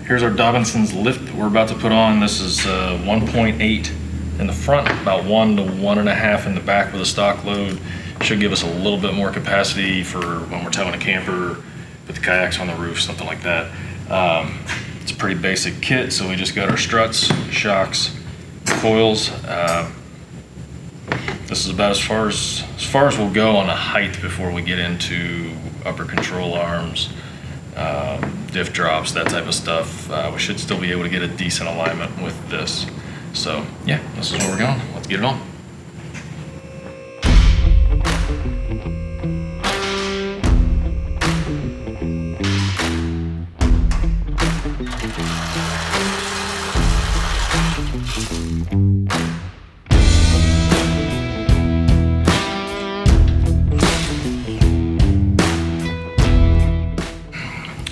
Here's our Dobinsons Lift that we're about to put on. This is 1.8 in the front, about 1 to 1.5 in the back with a stock load. Should give us a little bit more capacity for when we're towing a camper, put the kayaks on the roof, something like that. It's a pretty basic kit, so we just got our struts, shocks, coils. This is about as far as we'll go on a height before we get into upper control arms, diff drops, that type of stuff. We should still be able to get a decent alignment with this. So yeah, this is where we're going. Let's get it on.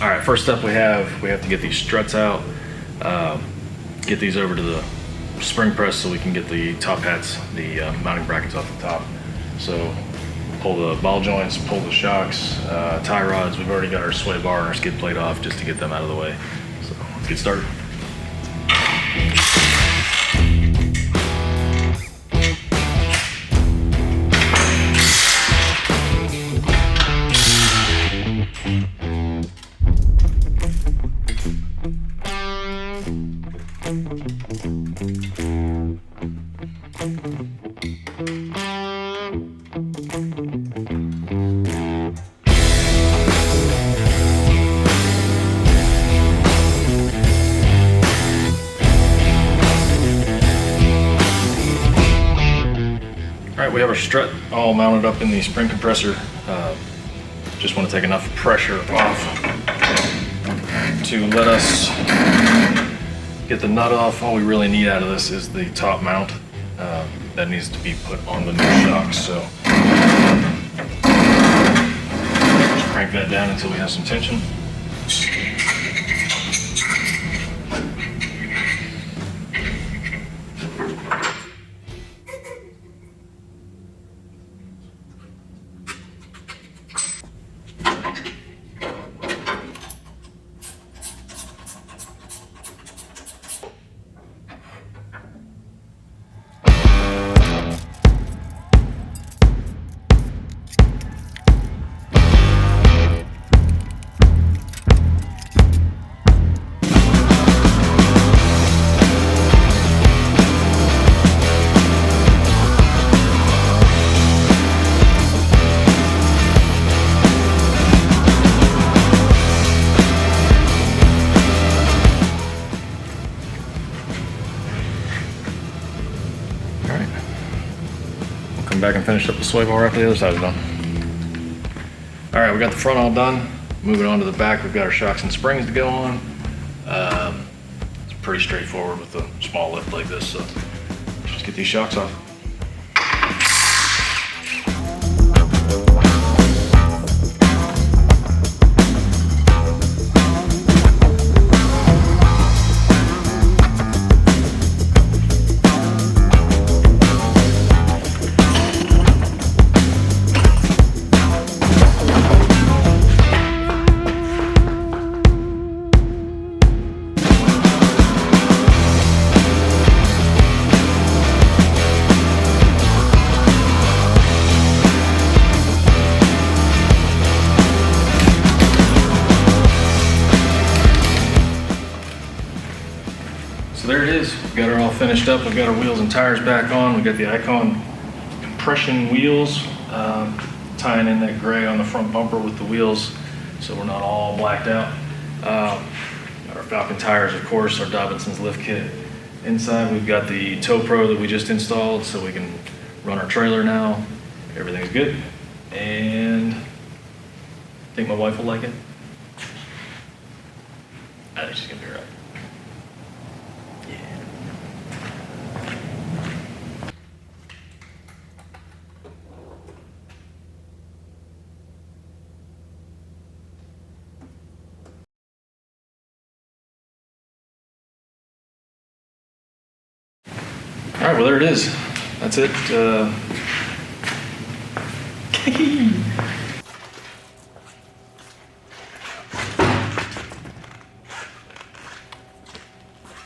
All right, first up we have to get these struts out, get these over to the spring press so we can get the top hats, the mounting brackets off the top. So pull the ball joints, pull the shocks, tie rods. We've already got our sway bar and our skid plate off just to get them out of the way. So let's get started. All right, we have our strut all mounted up in the spring compressor. Just want to take enough pressure off to let us get the nut off. All we really need out of this is the top mount that needs to be put on the new shocks. So just crank that down until we have some tension. Come back and finish up the sway bar after the other side's done. All right, we got the front all done. Moving on to the back, we've got our shocks and springs to go on. It's pretty straightforward with a small lift like this, so let's just get these shocks off. So there it is. We've got her all finished up. We've got our wheels and tires back on. We've got the Icon compression wheels, tying in that gray on the front bumper with the wheels so we're not all blacked out. Got our Falken Tires, of course, our Dobinsons Lift kit. Inside we've got the Tow Pro that we just installed so we can run our trailer now. Everything's good. And I think my wife will like it. I think she's gonna be all right. All right, well, there it is. That's it.